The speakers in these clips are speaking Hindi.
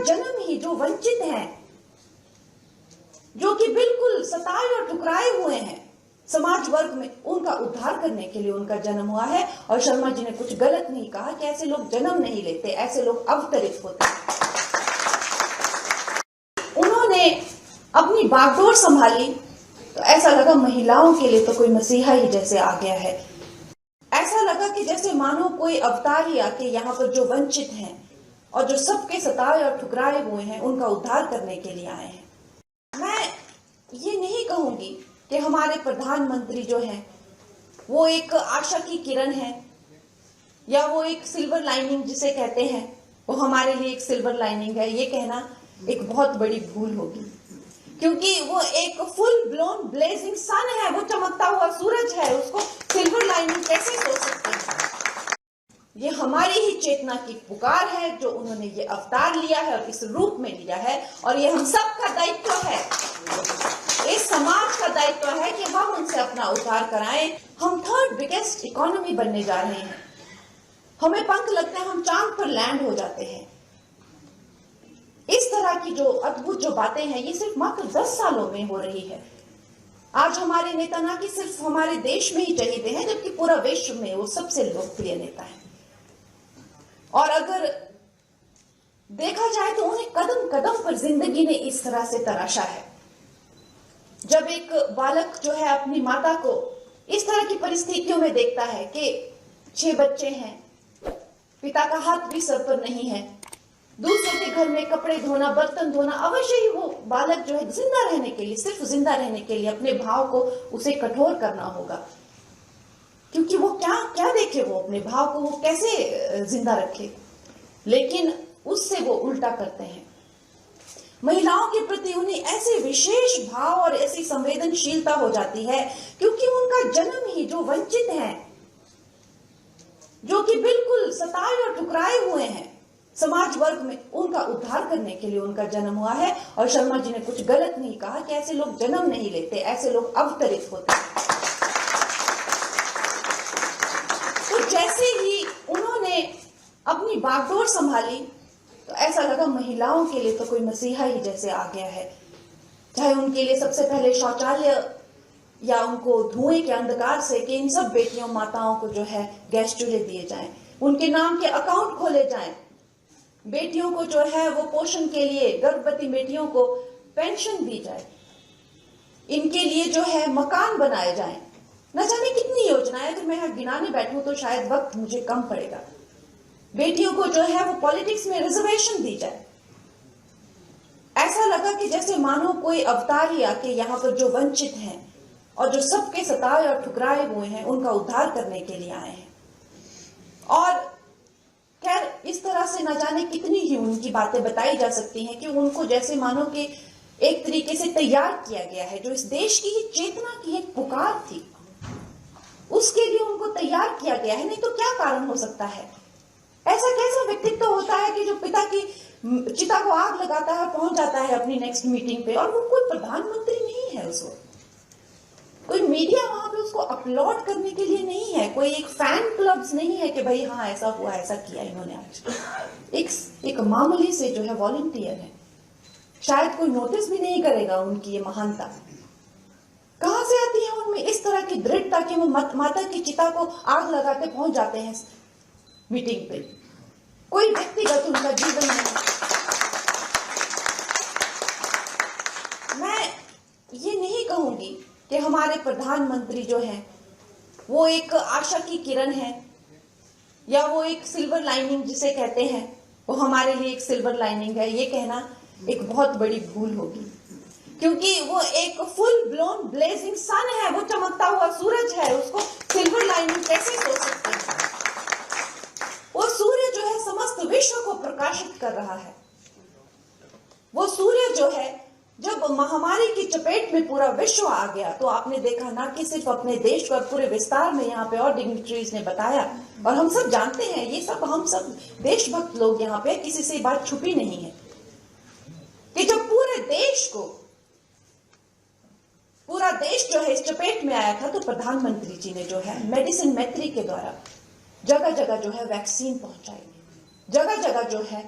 जन्म ही जो वंचित हैं, जो कि बिल्कुल सताए और ठुकराए हुए हैं समाज वर्ग में, उनका उद्धार करने के लिए उनका जन्म हुआ है। और शर्मा जी ने कुछ गलत नहीं कहा कि ऐसे लोग जन्म नहीं लेते, ऐसे लोग अवतरित होते हैं। उन्होंने अपनी बागडोर संभाली तो ऐसा लगा महिलाओं के लिए तो कोई मसीहा ही जैसे आ गया है। ऐसा लगा कि जैसे मानो कोई अवतार ही आके यहाँ पर जो वंचित हैं और जो सबके सताए और ठुकराए हुए हैं, उनका उद्धार करने के लिए आए हैं। मैं ये नहीं कहूंगी कि हमारे प्रधानमंत्री जो हैं वो एक आशा की किरण है या वो एक सिल्वर लाइनिंग जिसे कहते हैं, वो हमारे लिए एक सिल्वर लाइनिंग है। ये कहना एक बहुत बड़ी भूल होगी, क्योंकि वो एक फुल ब्लोन ब्लेजिंग सन है, वो चमकता हुआ सूरज है, उसको सिल्वर लाइनिंग कैसे सोच सकते हैं? ये हमारी ही चेतना की पुकार है जो उन्होंने ये अवतार लिया है और इस रूप में लिया है। और ये हम सब का दायित्व है, इस समाज का दायित्व है कि हम उनसे अपना उद्धार कराएं। हम थर्ड बिगेस्ट इकोनॉमी बनने जा रहे हैं। हमें पंख लगते हैं, हम चांद पर लैंड हो जाते हैं। इस तरह की जो अद्भुत जो बातें हैं, ये सिर्फ मात्र 10 सालों में हो रही है। आज हमारे नेता ना कि सिर्फ हमारे देश में ही चहेते हैं, जबकि पूरा विश्व में वो सबसे लोकप्रिय नेता है। और अगर देखा जाए तो उन्हें कदम कदम पर जिंदगी ने इस तरह से तराशा है। जब एक बालक जो है अपनी माता को इस तरह की परिस्थितियों में देखता है कि 6 बच्चे हैं, पिता का हाथ भी सर पर नहीं है, दूसरों के घर में कपड़े धोना, बर्तन धोना, अवश्य ही वो बालक जो है जिंदा रहने के लिए, सिर्फ जिंदा रहने के लिए अपने भाव को उसे कठोर करना होगा। क्योंकि वो क्या देखे, वो अपने भाव को वो कैसे जिंदा रखे। लेकिन उससे वो उल्टा करते हैं। महिलाओं के प्रति उन्हें ऐसे विशेष भाव और ऐसी संवेदनशीलता हो जाती है, क्योंकि उनका जन्म ही जो वंचित हैं, जो कि बिल्कुल सताए और ठुकराए हुए हैं समाज वर्ग में, उनका उद्धार करने के लिए उनका जन्म हुआ है। और शर्मा जी ने कुछ गलत नहीं कहा कि ऐसे लोग जन्म नहीं लेते, ऐसे लोग अवतरित होते हैं। तो जैसे ही उन्होंने अपनी बागडोर संभाली तो ऐसा लगा महिलाओं के लिए तो कोई मसीहा ही जैसे आ गया है। चाहे उनके लिए सबसे पहले शौचालय या उनको धुएं के अंधकार से कि इन सब बेटियों माताओं को जो है गैस चूल्हे दिए जाएं, उनके नाम के अकाउंट खोले जाएं, बेटियों को जो है वो पोषण के लिए, गर्भवती बेटियों को पेंशन दी जाए, इनके लिए जो है मकान बनाए जाएं, न जाने कितनी योजनाएं। अगर मैं यहाँ गिनाने बैठूं तो शायद वक्त मुझे कम पड़ेगा। बेटियों को जो है वो पॉलिटिक्स में रिजर्वेशन दी जाए। ऐसा लगा कि जैसे मानो कोई अवतार ही आके यहाँ पर जो वंचित हैं और जो सबके सताए और ठुकराए हुए हैं, उनका उद्धार करने के लिए आए हैं। और खैर इस तरह से न जाने कितनी ही उनकी बातें बताई जा सकती हैं कि उनको जैसे मानो कि एक तरीके से तैयार किया गया है। जो इस देश की ही चेतना की एक पुकार थी, उसके लिए उनको तैयार किया गया है। नहीं तो क्या कारण हो सकता है? ऐसा कैसा व्यक्तित्व होता है कि जो पिता की चिता को आग लगाता है, पहुंच जाता है अपनी नेक्स्ट मीटिंग पे, और वो कोई प्रधानमंत्री नहीं है, उस वक्त कोई मीडिया वहां पे उसको अपलोड करने के लिए नहीं है, कोई एक फैन क्लब्स नहीं है कि भाई हाँ ऐसा हुआ, ऐसा किया इन्होंने आज। एक मामूली से जो है वॉलंटियर है, शायद कोई नोटिस भी नहीं करेगा उनकी ये महानता। कहां से आती है उनमें इस तरह की दृढ़ता कि वो माता की चिता को आग लगाते पहुंच जाते हैं मीटिंग पे। कोई व्यक्तिगत उनका जीवन नहीं। मैं ये नहीं कहूंगी कि हमारे प्रधानमंत्री जो हैं वो एक आशा की किरण है या वो एक सिल्वर लाइनिंग जिसे कहते हैं, वो हमारे लिए एक सिल्वर लाइनिंग है। ये कहना एक बहुत बड़ी भूल होगी, क्योंकि वो एक फुल ब्लोन ब्लेजिंग सन है, वो चमकता हुआ सूरज है, उसको सिल्वर लाइनिंग कैसे सोच सकते हैं? वो सूर्य जो है समस्त विश्व को प्रकाशित कर रहा है। वो सूर्य जो है जब महामारी की चपेट में पूरा विश्व आ गया तो आपने देखा ना कि सिर्फ अपने देश पर, पूरे विस्तार में यहाँ पे और डिग्निटरीज ने बताया, और हम सब जानते हैं, ये सब हम सब देशभक्त लोग यहाँ पे, किसी से बात छुपी नहीं है कि जब पूरे देश को, पूरा देश जो है इस चपेट में आया था, तो प्रधानमंत्री जी ने जो है मेडिसिन मैत्री के द्वारा जगह जगह जो है वैक्सीन पहुंचाई, जगह जगह जो है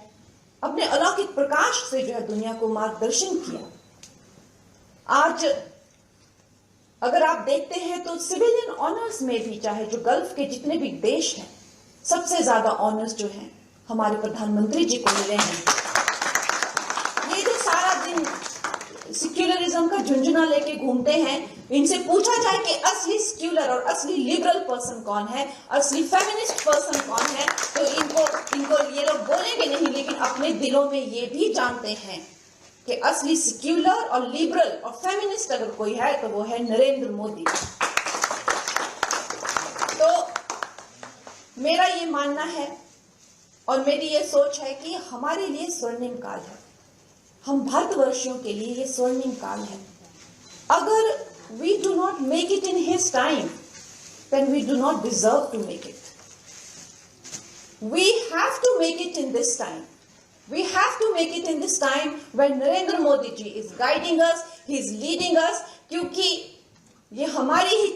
अपने अलौकिक प्रकाश से जो है दुनिया को मार्गदर्शन किया। आज अगर आप देखते हैं तो सिविलियन ऑनर्स में भी, चाहे जो गल्फ के जितने भी देश हैं, सबसे ज्यादा ऑनर्स जो हैं हमारे प्रधानमंत्री जी को मिले हैं। ये जो सारा दिन सेक्युलरिज्म का झुंझुना लेके घूमते हैं, इनसे पूछा जाए कि असली सेक्युलर और असली लिबरल पर्सन कौन है, असली फेमिनिस्ट पर्सन कौन है, तो इनको ये लोग बोलेंगे नहीं, लेकिन अपने दिलों में ये भी जानते हैं कि असली सेक्युलर और लिबरल और फेमिनिस्ट अगर कोई है तो वो है नरेंद्र मोदी। तो मेरा ये मानना है और मेरी ये सोच है कि हमारे लिए स्वर्णिम काल है, हम भारतवर्षियों के लिए ये स्वर्णिम काल है। अगर we do not make it in his time, then we do not deserve to make it. We have to make it in this time. We have to make it in this time when Narendra Modi ji is guiding us, he is leading us, क्योंकि ये हमारी ही